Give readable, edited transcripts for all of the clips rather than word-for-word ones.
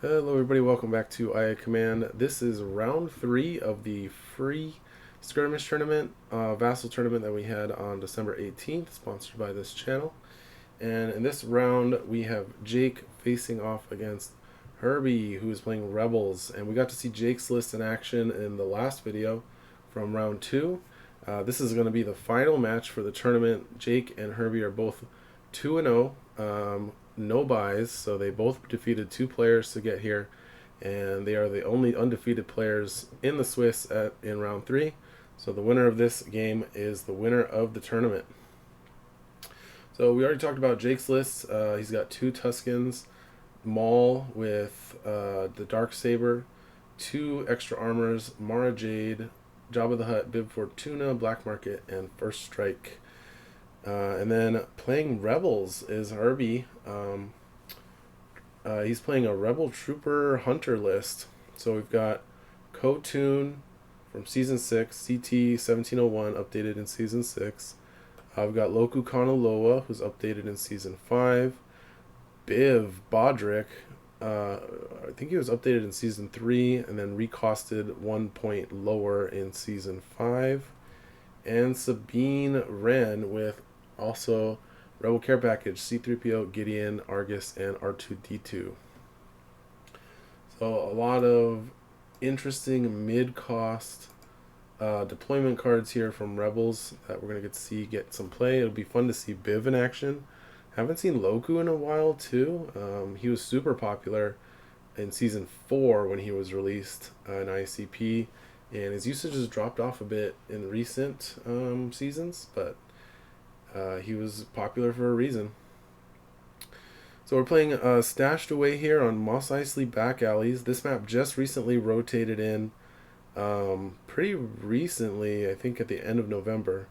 Hello everybody, welcome back to IA Command. This is round 3 of the free Skirmish tournament, Vassal tournament that we had on December 18th, sponsored by this channel. And in this round we have Jake facing off against Herbie, who is playing Rebels. And we got to see Jake's list in action in the last video from round 2. This is going to be the final match for the tournament. Jake and Herbie are both 2-0. No buys, so they both defeated 2 players to get here, and they are the only undefeated players in the Swiss in round 3. So the winner of this game is the winner of the tournament. So we already talked about Jake's list. He's got 2 Tuskens, Maul with the Darksaber, 2 extra armors, Mara Jade, Jabba the Hutt, Bib Fortuna, Black Market, and First Strike. And then playing Rebels is Herbie. He's playing a Rebel Trooper Hunter list. So we've got Kotun from Season 6, CT 1701, updated in Season 6. I've got Loku Kanaloa, who's updated in Season 5. Biv Bodrick, I think he was updated in Season 3, and then recosted 1 point lower in Season 5. And Sabine Wren with also Rebel Care Package, C-3PO, Gideon, Argus, and R2-D2. So a lot of interesting mid-cost deployment cards here from Rebels that we're going to get to see get some play. It'll be fun to see Biv in action. Haven't seen Loku in a while too. He was super popular in Season 4 when he was released in ICP, and his usage has dropped off a bit in recent seasons, but he was popular for a reason. So we're playing Stashed Away here on Mos Eisley Back Alleys. This map just recently rotated in, pretty recently, I think at the end of November.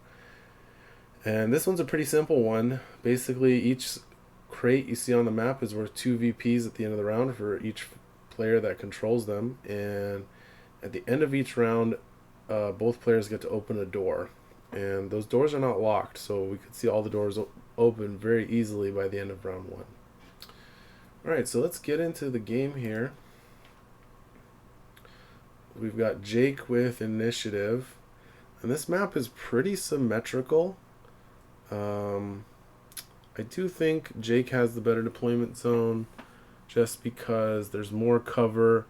And this one's a pretty simple one. Basically, each crate you see on the map is worth 2 VPs at the end of the round for each player that controls them. And at the end of each round, both players get to open a door. And those doors are not locked, so we could see all the doors open very easily by the end of round 1. Alright, so let's get into the game here. We've got Jake with initiative, and this map is pretty symmetrical. I do think Jake has the better deployment zone just because there's more cover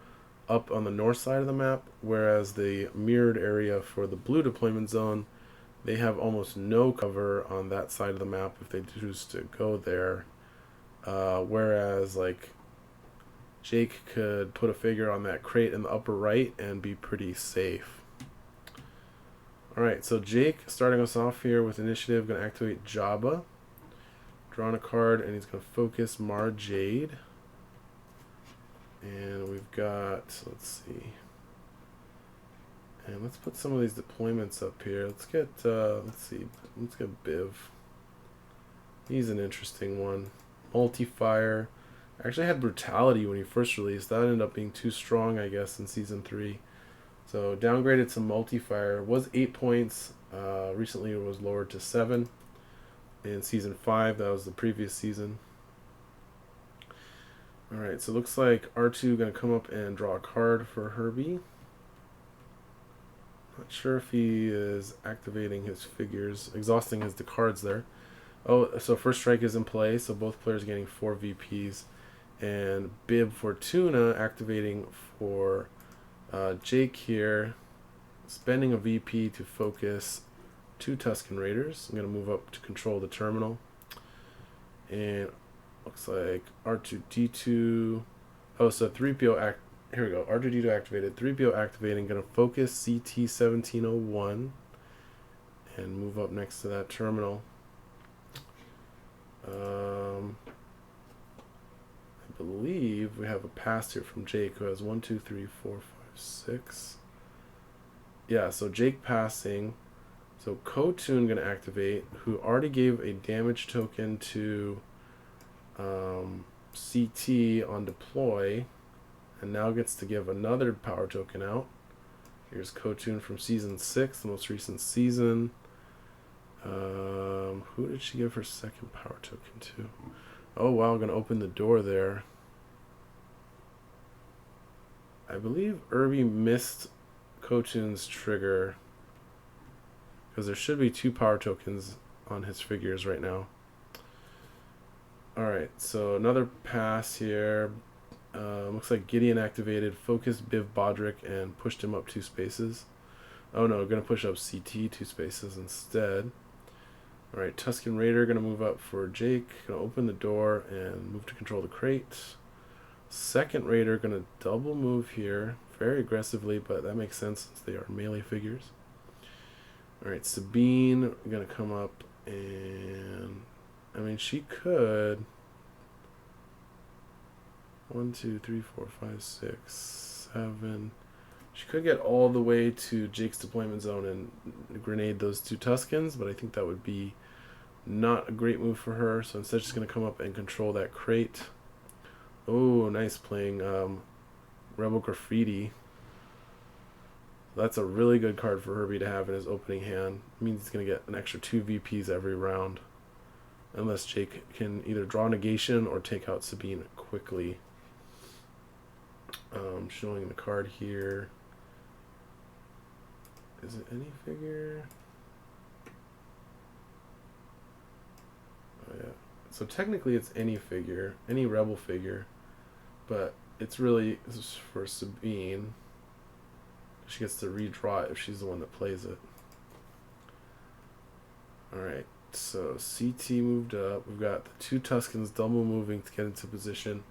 up on the north side of the map, whereas the mirrored area for the blue deployment zone, they have almost no cover on that side of the map if they choose to go there. Whereas, like, Jake could put a figure on that crate in the upper right and be pretty safe. Alright, so Jake starting us off here with initiative, going to activate Jabba. Drawing a card, and he's going to focus Mara Jade. And we've got, let's see. And let's put some of these deployments up here. Let's get, let's get Biv. He's an interesting one. Multi-fire. Actually had Brutality when he first released. That ended up being too strong, I guess, in Season 3. So downgraded to Multi-fire. Was 8 points. Recently it was lowered to 7. In Season 5, that was the previous season. Alright, so it looks like R2 going to come up and draw a card for Herbie. Not sure if he is activating his figures, exhausting his cards there. Oh, so First Strike is in play, so both players getting 4 VPs. And Bib Fortuna activating for Jake here, spending a VP to focus 2 Tusken Raiders. I'm going to move up to control the terminal. And looks like R2-D2. Oh, so 3PO here we go. R2-D2 activated. 3PO activating. Going to focus CT 1701 and move up next to that terminal. I believe we have a pass here from Jake, who has 1, 2, 3, 4, 5, 6. Yeah, so Jake passing. So Kotun going to activate, who already gave a damage token to CT on deploy, and now gets to give another power token out. Here's Kotun from Season 6, the most recent season. Who did she give her second power token to? Oh wow, I'm going to open the door there. I believe Herbie missed Kochin's trigger because there should be 2 power tokens on his figures right now. Alright, so another pass here. Looks like Gideon activated, focused Biv Bodrick, and pushed him up 2 spaces. Oh no, going to push up CT 2 spaces instead. Alright, Tusken Raider going to move up for Jake. Going to open the door and move to control the crate. Second Raider going to double move here. Very aggressively, but that makes sense since they are melee figures. Alright, Sabine going to come up and... I mean, she could... 1, 2, 3, 4, 5, 6, 7... She could get all the way to Jake's deployment zone and grenade those 2 Tuskens, but I think that would be not a great move for her. So instead she's going to come up and control that crate. Oh, nice playing Rebel Graffiti. That's a really good card for Herbie to have in his opening hand. It means he's going to get an extra 2 VPs every round. Unless Jake can either draw negation or take out Sabine quickly. Showing the card here. Is it any figure? Oh yeah. So technically it's any figure, any rebel figure, but it's really this is for Sabine. She gets to redraw it if she's the one that plays it. Alright, so CT moved up. We've got the 2 Tuskens double moving to get into position.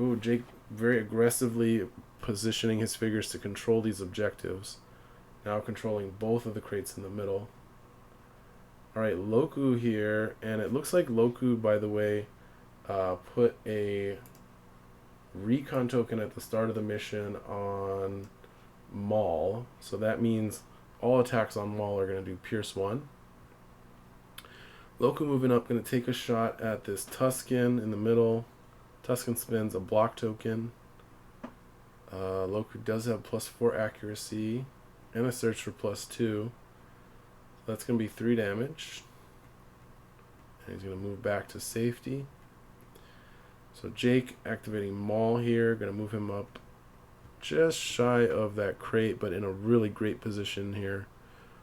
Ooh, Jake very aggressively positioning his figures to control these objectives. Now controlling both of the crates in the middle. Alright, Loku here, and it looks like Loku, by the way, put a recon token at the start of the mission on Maul. So that means all attacks on Maul are going to do Pierce 1. Loku moving up, going to take a shot at this Tusken in the middle. Tusken spins a block token. Loku does have +4 accuracy and a search for +2. So that's going to be 3 damage. And he's going to move back to safety. So Jake activating Maul here. Going to move him up just shy of that crate, but in a really great position here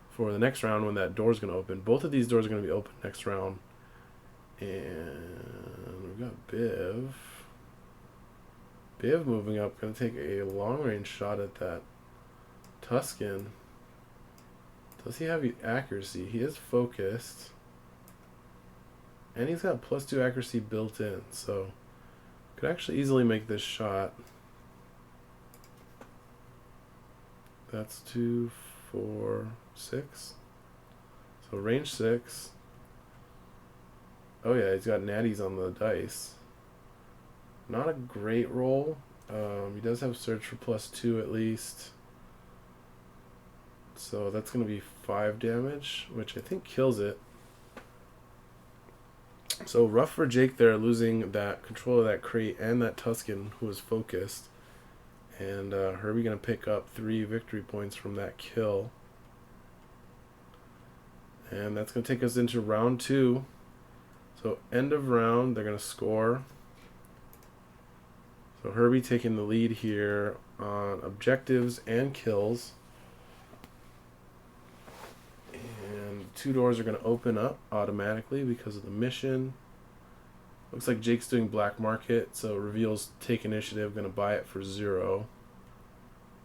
for the next round when that door's going to open. Both of these doors are going to be open next round. And we've got Biv. Biv moving up, going to take a long-range shot at that Tusken. Does he have accuracy? He is focused. And he's got +2 accuracy built in, so could actually easily make this shot. That's 2, 4, 6. So range 6. Oh yeah, he's got natties on the dice. Not a great roll. He does have search for +2 at least. So that's going to be 5 damage, which I think kills it. So rough for Jake there, losing that control of that crate and that Tusken who was focused. And Herbie going to pick up 3 victory points from that kill. And that's going to take us into round 2. So end of round, they're going to score. So Herbie taking the lead here on objectives and kills. And 2 doors are going to open up automatically because of the mission. Looks like Jake's doing black market, so reveals take initiative, going to buy it for 0.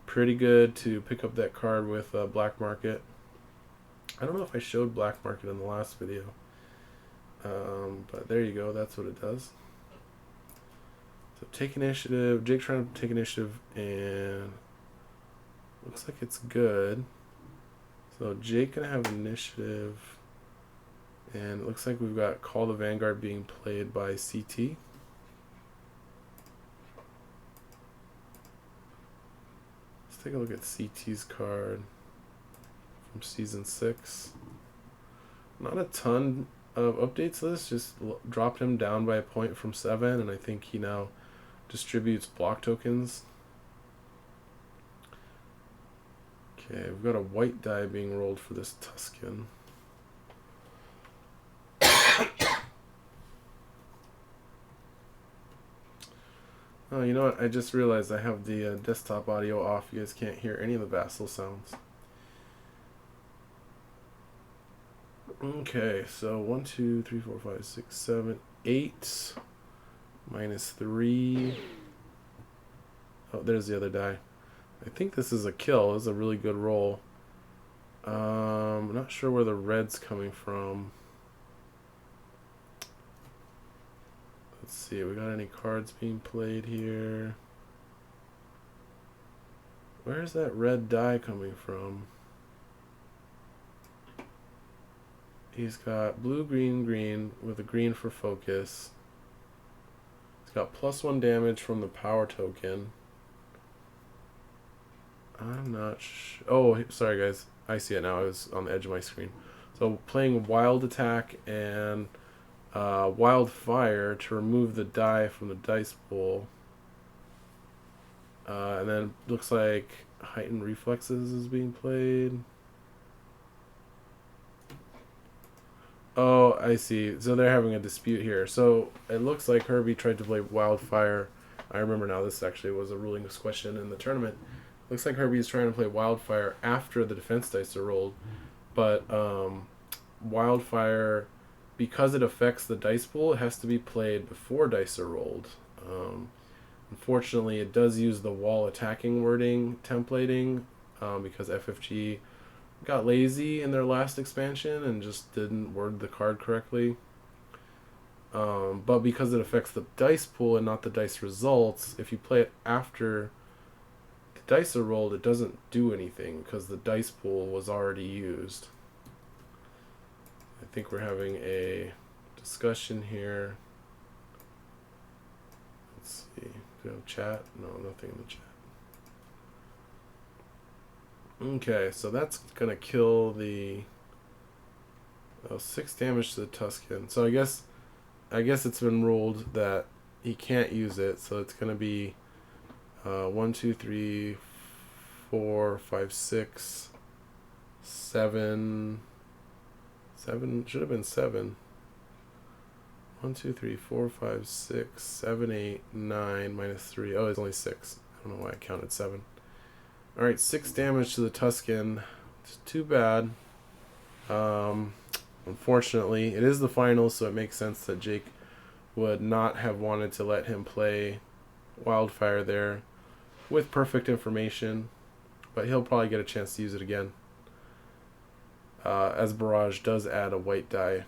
Pretty good to pick up that card with black market. I don't know if I showed black market in the last video. But there you go, that's what it does. So take initiative, Jake trying to take initiative, and looks like it's good. So Jake gonna have initiative, and it looks like we've got Call the Vanguard being played by CT. Let's take a look at CT's card from season 6. Not a ton of updates to this, just dropped him down by a point from 7, and I think he now distributes block tokens. Okay, we've got a white die being rolled for this Tusken. Oh, you know what? I just realized I have the desktop audio off. You guys can't hear any of the Vassal sounds. Okay, so 1, 2, 3, 4, 5, 6, 7, 8 minus 3. Oh, there's the other die. I think this is a kill. This is a really good roll. I'm not sure where the red's coming from. Let's see, we got any cards being played here? Where's that red die coming from? He's got blue, green, green with a green for focus. He's got +1 damage from the power token. I'm not sure. Oh, sorry guys. I see it now. I was on the edge of my screen. So playing Wild Attack and Wild Fire to remove the die from the dice pool. And then looks like Heightened Reflexes is being played. Oh, I see. So they're having a dispute here. So it looks like Herbie tried to play Wildfire. I remember now, this actually was a ruling question in the tournament. Looks like Herbie is trying to play Wildfire after the defense dice are rolled. But Wildfire, because it affects the dice pool, it has to be played before dice are rolled. Unfortunately, it does use the wall attacking wording templating because FFG got lazy in their last expansion and just didn't word the card correctly. But because it affects the dice pool and not the dice results, if you play it after the dice are rolled, it doesn't do anything because the dice pool was already used. I think we're having a discussion here. Let's see. Do we have chat? No, nothing in the chat. Okay, so that's gonna kill the 6 damage to the Tusken. So I guess it's been ruled that he can't use it. So it's gonna be 1, 2, 3, 4, 5, 6, 7. 7 should have been 7. 1, 2, 3, 4, 5, 6, 7, 8, 9 minus 3. Oh, it's only 6. I don't know why I counted 7. Alright, 6 damage to the Tusken. It's too bad. Unfortunately, it is the finals, so it makes sense that Jake would not have wanted to let him play Wildfire there with perfect information, but he'll probably get a chance to use it again, as Barrage does add a white die.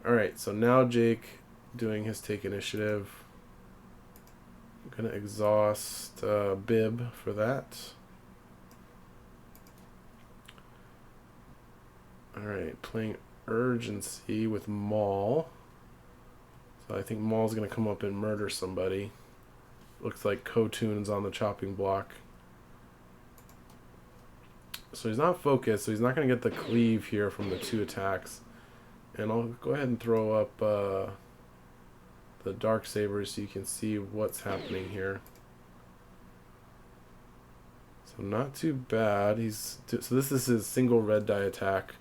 Alright, so now Jake doing his take initiative. I'm going to exhaust Bib for that. Alright, playing Urgency with Maul. So I think Maul's going to come up and murder somebody. Looks like Kotoon's on the chopping block. So he's not focused, so he's not going to get the cleave here from the 2 attacks. And I'll go ahead and throw up the Darksaber so you can see what's happening here. So not too bad. So this is his single red die attack,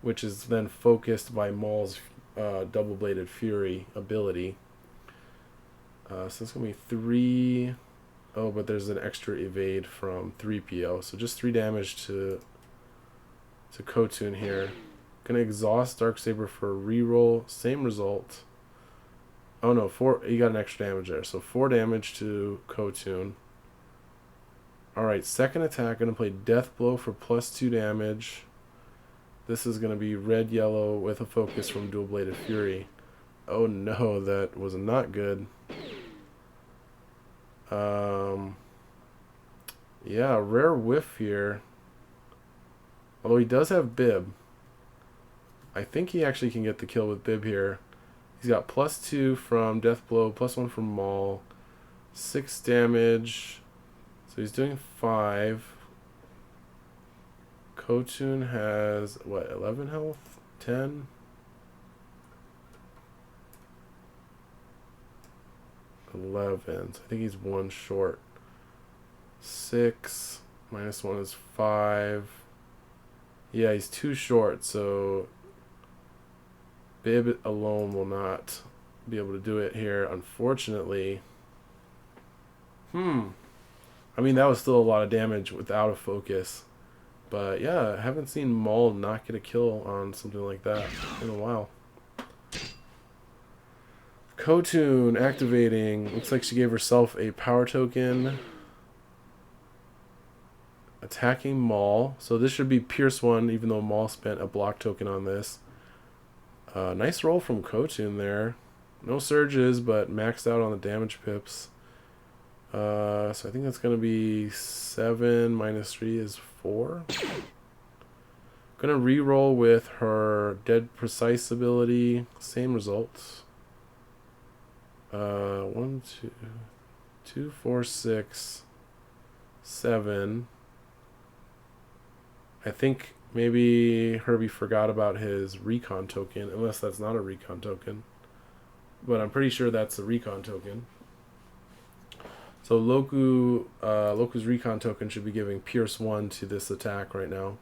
which is then focused by Maul's double-bladed fury ability. So it's going to be 3. Oh, but there's an extra evade from 3PO. So just 3 damage to Kotoon here. Going to exhaust Darksaber for a reroll. Same result. Oh no, 4. You got an extra damage there. So 4 damage to Kotoon. Alright, second attack. Going to play Death Blow for +2 damage. This is going to be red-yellow with a focus from Dual Bladed Fury. Oh no, that was not good. Yeah, rare whiff here. Although he does have Bib. I think he actually can get the kill with Bib here. He's got +2 from Death Blow, +1 from Maul. 6 damage. So he's doing 5. Kotoon has, what, 11 health? 10? 11. So I think he's 1 short. 6 minus 1 is 5. Yeah, he's 2 short, so Bib alone will not be able to do it here. Unfortunately, I mean, that was still a lot of damage without a focus. But yeah, I haven't seen Maul not get a kill on something like that in a while. Kotun activating. Looks like she gave herself a power token. Attacking Maul. So this should be Pierce 1, even though Maul spent a block token on this. Nice roll from Kotun there. No surges, but maxed out on the damage pips. So I think that's going to be 7 minus 3 is 4. Gonna re-roll with her Dead Precise ability. Same results. 1, 2, 2, 4, 6, 7. I think maybe Herbie forgot about his recon token, unless that's not a recon token. But I'm pretty sure that's a recon token. So Loku's recon token should be giving Pierce 1 to this attack right now.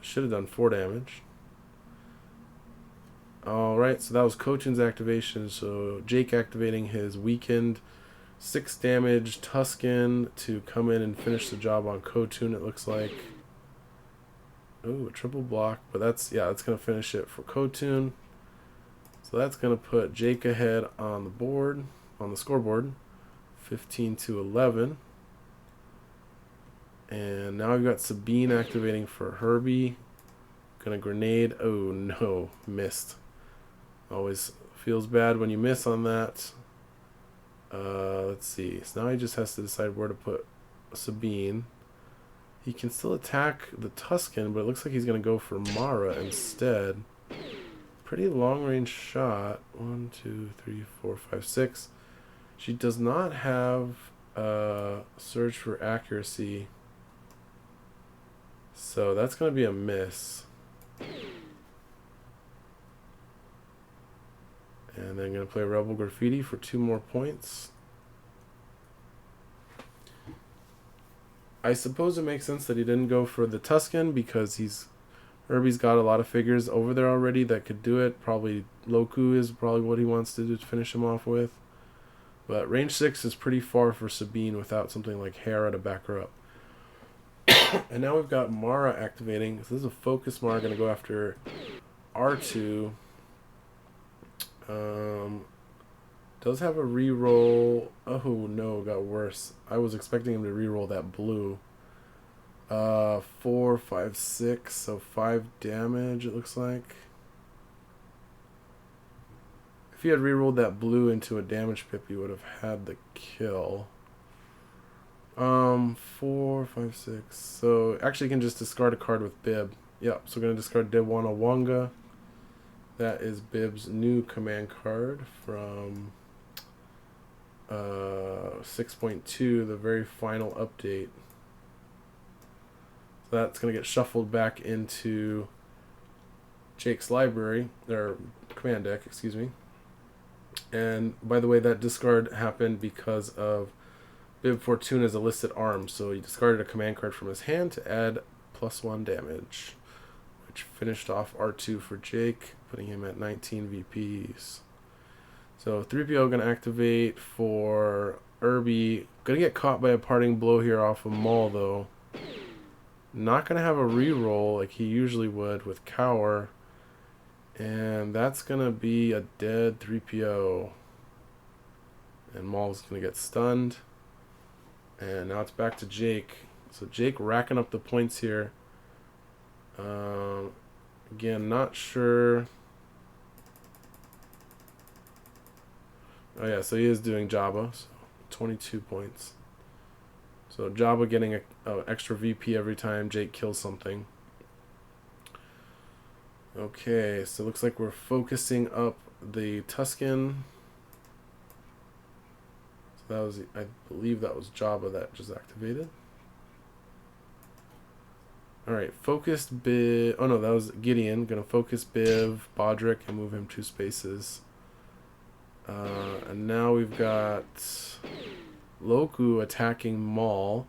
Should have done 4 damage. Alright, so that was Kotun's activation. So Jake activating his weakened 6 damage Tusken to come in and finish the job on Kotun, it looks like. Oh, a triple block, but that's going to finish it for Kotun. So that's going to put Jake ahead on the board, on the scoreboard, 15 to 11. And now I've got Sabine activating for Herbie. Gonna grenade. Oh no, missed. Always feels bad when you miss on that. Let's see. So now he just has to decide where to put Sabine. He can still attack the Tusken, but it looks like he's gonna go for Mara instead. Pretty long range shot. 1, 2, 3, 4, 5, 6. She does not have Surge for accuracy. So that's going to be a miss. And then going to play Rebel Graffiti for 2 more points. I suppose it makes sense that he didn't go for the Tusken because Herbie's got a lot of figures over there already that could do it. Probably Loku is probably what he wants to do to finish him off with. But range 6 is pretty far for Sabine without something like Hera to back her up. And now we've got Mara activating. So this is a focus Mara going to go after R2. Does have a reroll. Oh no, got worse. I was expecting him to reroll that blue. 4, 5, 6. So 5 damage it looks like. If he had rerolled that blue into a damage pip, he would have had the kill. 4, 5, 6. So actually you can just discard a card with Bib. Yep, so we're going to discard Debwana Wonga. That is Bib's new command card from 6.2, the very final update. So that's going to get shuffled back into Jake's library, or command deck, excuse me. And by the way, that discard happened because of Bib Fortuna's illicit arm, so he discarded a command card from his hand to add +1 damage, which finished off R2 for Jake, putting him at 19 VPs. So 3PO going to activate for Herbie. Going to get caught by a parting blow here off of Maul, though. Not going to have a reroll like he usually would with Cower. And that's going to be a dead 3PO. And Maul's going to get stunned. And now it's back to Jake. So Jake racking up the points here. Again, not sure. Oh yeah, so he is doing Jabba. So 22 points. So Jabba getting an extra VP every time Jake kills something. Okay, so it looks like we're focusing up the Tusken. So that was, I believe that was Jabba that just activated. Alright, focused Bib. Oh no, that was Gideon. Gonna focus Biv, Bodrick, and move him 2 spaces. And now we've got Loku attacking Maul.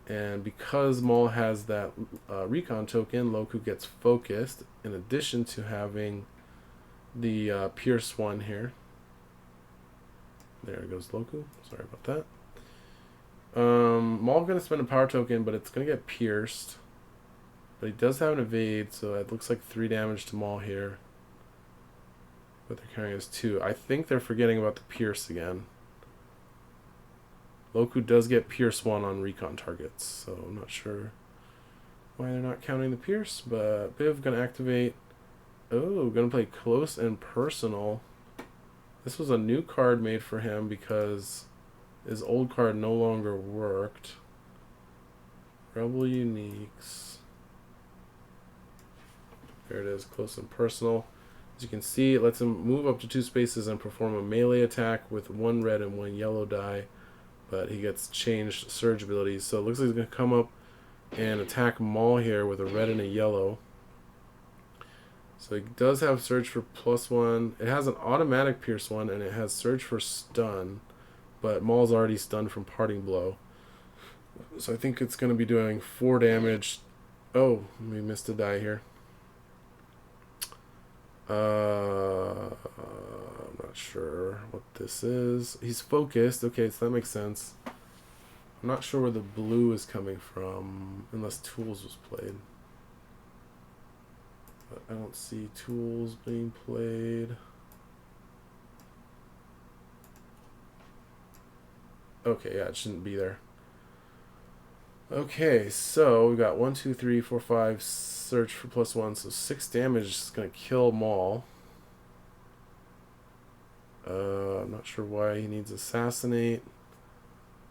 And because Maul has that recon token, Loku gets focused, in addition to having the Pierce 1 here. There goes Loku. Sorry about that. Maul going to spend a power token, but it's going to get pierced. But he does have an evade, so it looks like 3 damage to Maul here. But they're carrying as 2. I think they're forgetting about the pierce again. Loku does get pierce 1 on recon targets, so I'm not sure why they're not counting the pierce. But Biv going to activate. Oh, going to play close and personal. This was a new card made for him because his old card no longer worked. Rebel Uniques. There it is, close and personal. As you can see, it lets him move up to 2 spaces and perform a melee attack with 1 red and 1 yellow die. But he gets changed surge abilities. So it looks like he's going to come up and attack Maul here with a red and a yellow. So he does have Surge for +1. It has an automatic Pierce 1, and it has Surge for stun. But Maul's already stunned from Parting Blow. So I think it's going to be doing 4 damage. Oh, we missed a die here. I'm not sure what this is. He's focused. Okay, so that makes sense. I'm not sure where the blue is coming from, unless Tools was played. But I don't see Tools being played. Okay, yeah, it shouldn't be there. Okay, so we got 1, 2, 3, 4, 5, search for +1, so 6 damage is going to kill Maul. I'm not sure why he needs Assassinate,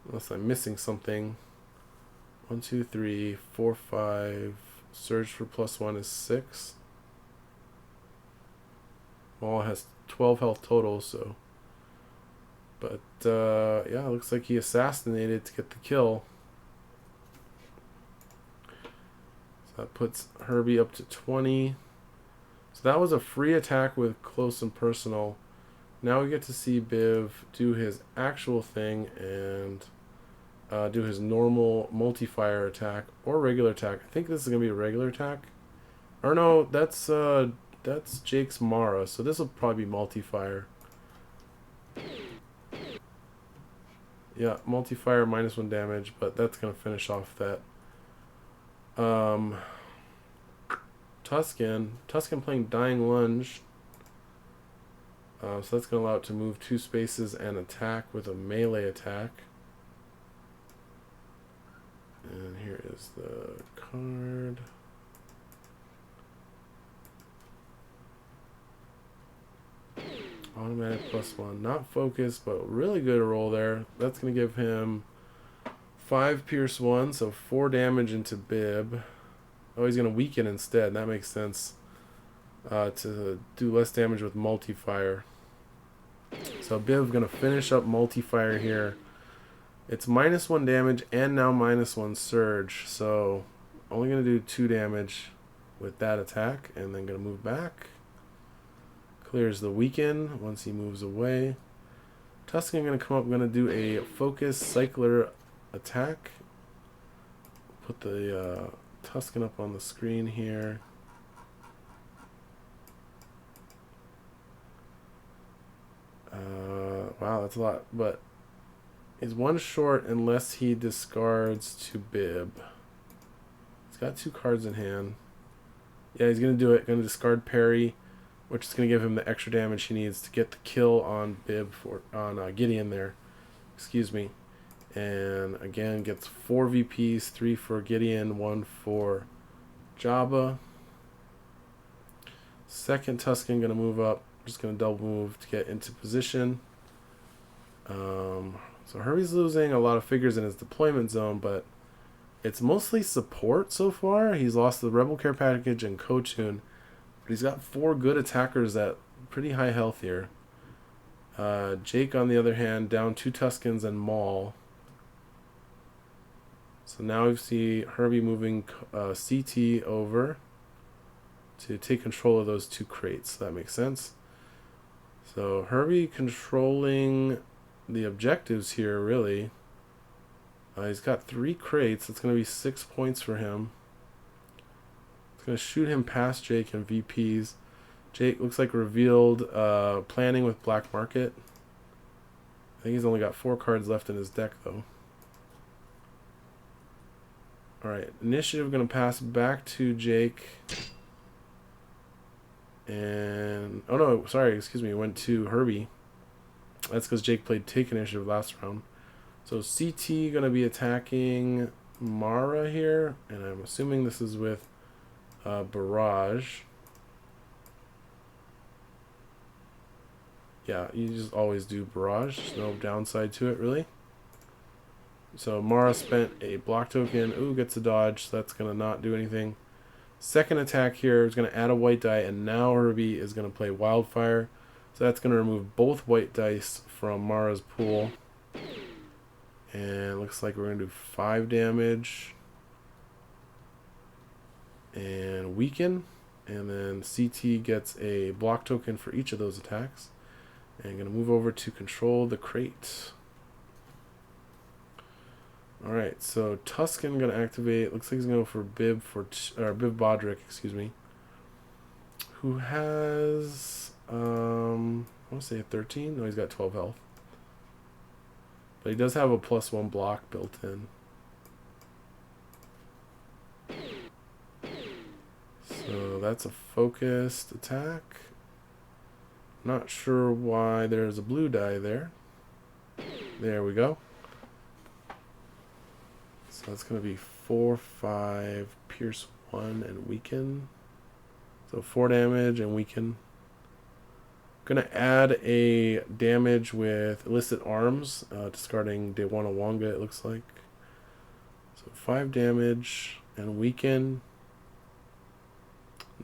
unless I'm missing something. 1, 2, 3, 4, 5, Surge for +1 is 6. Maul has 12 health total, so. But, yeah, it looks like he assassinated to get the kill. So that puts Herbie up to 20. So that was a free attack with close and personal. Now we get to see Biv do his actual thing and do his normal multi-fire attack or regular attack. I think this is going to be a regular attack. Or no, that's Jake's Mara, so this will probably be multi-fire. Yeah, multi-fire -1 damage, but that's going to finish off that. Tusken playing Dying Lunge. So that's going to allow it to move 2 spaces and attack with a melee attack. And here is the card. Automatic +1. Not focused, but really good roll there. That's going to give him 5 Pierce 1, so 4 damage into Bib. Oh, he's going to weaken instead. That makes sense. To do less damage with multi-fire. So Bib going to finish up multi-fire here. It's -1 damage and now -1 surge. So only going to do 2 damage with that attack. And then going to move back. Clears the weaken once he moves away. Tusken going to come up, going to do a focus cycler attack. Put the Tusken up on the screen here. Wow, that's a lot, but he's 1 short unless he discards to Bib. He's got 2 cards in hand. Yeah, he's going to do it. Going to discard Parry, which is going to give him the extra damage he needs to get the kill on Gideon there. Excuse me. And again, gets 4 VPs, 3 for Gideon, 1 for Jabba. Second Tusken going to move up. Just going to double move to get into position. So Herbie's losing a lot of figures in his deployment zone, but it's mostly support so far. He's lost the Rebel Care Package and Kotun, but he's got 4 good attackers at pretty high health here. Jake, on the other hand, down 2 Tuskens and Maul. So now we see Herbie moving CT over to take control of those 2 crates. So that makes sense. So Herbie controlling the objectives here, really. He's got 3 crates. It's going to be 6 points for him. It's going to shoot him past Jake and VPs. Jake looks like revealed planning with Black Market. I think he's only got 4 cards left in his deck, though. Alright, initiative going to pass back to Jake. And... oh no, sorry, excuse me, it went to Herbie. That's because Jake played take initiative last round. So CT going to be attacking Mara here. And I'm assuming this is with Barrage. Yeah, you just always do Barrage. There's no downside to it, really. So Mara spent a block token. Ooh, gets a dodge. So that's going to not do anything. Second attack here is going to add a white die. And now Herbie is going to play Wildfire. So that's going to remove both white dice from Mara's pool. And it looks like we're going to do 5 damage. And weaken. And then CT gets a block token for each of those attacks. And I'm going to move over to control the crate. Alright, so Tusken going to activate. Looks like he's going to go for Bib Bib Bodrick, excuse me. Who has I want to say 13? No, he's got 12 health. But he does have a +1 block built in. So that's a focused attack. Not sure why there's a blue die there. There we go. So that's going to be 4, 5, pierce 1, and weaken. So 4 damage and weaken. Going to add a damage with illicit arms, discarding Dewanawanga, it looks like. So 5 damage and weaken.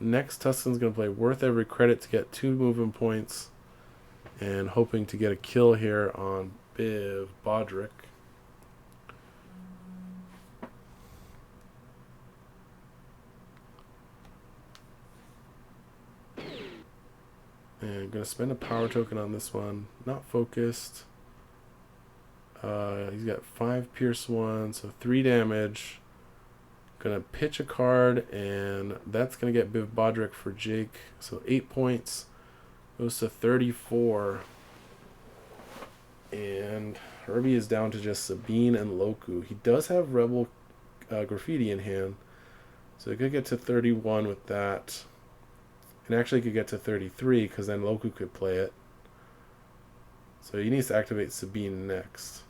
Next, Tusken's going to play worth every credit to get 2 movement points, and hoping to get a kill here on Biv Bodrick. And I'm going to spend a power token on this one. Not focused. He's got 5 pierce 1, so 3 damage. Gonna pitch a card, and that's gonna get Biv Bodrick for Jake. So 8 points. Goes to 34. And Herbie is down to just Sabine and Loku. He does have Rebel Graffiti in hand. So he could get to 31 with that. And actually could get to 33, because then Loku could play it. So he needs to activate Sabine next.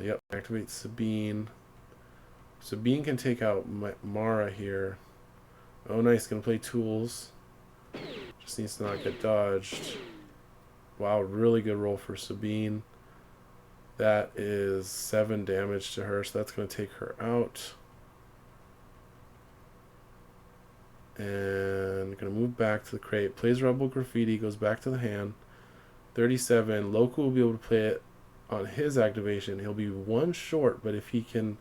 Yep, activate Sabine. Sabine can take out Mara here. Oh, nice, gonna play tools. Just needs to not get dodged. Wow, really good roll for Sabine. That is 7 damage to her, so that's gonna take her out. And gonna move back to the crate. Plays Rebel Graffiti, goes back to the hand. 37. Loku will be able to play it on his activation. He'll be 1 short, but if he can,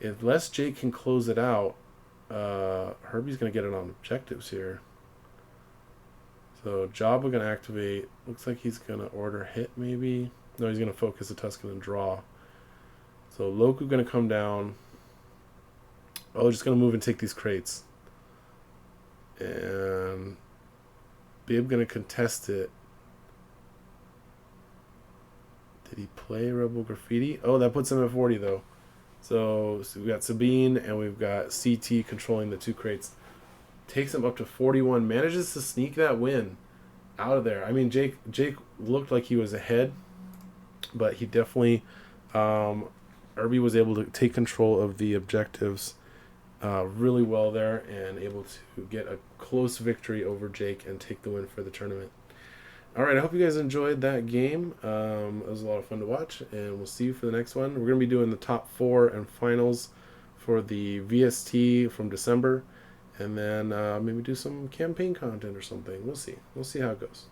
unless Jake can close it out, Herbie's going to get it on objectives here. So Jabba going to activate. Looks like he's going to order hit maybe. No, he's going to focus the Tusken and draw. So Loku going to come down. Oh, just going to move and take these crates. And Bib going to contest it. Did he play Rebel Graffiti? Oh, that puts him at 40, though. So we've got Sabine and we've got CT controlling the 2 crates. Takes him up to 41. Manages to sneak that win out of there. I mean, Jake looked like he was ahead, but he definitely... Herbie was able to take control of the objectives really well there and able to get a close victory over Jake and take the win for the tournament. Alright, I hope you guys enjoyed that game. It was a lot of fun to watch, and we'll see you for the next one. We're going to be doing the top 4 and finals for the VST from December, and then maybe do some campaign content or something. We'll see. We'll see how it goes.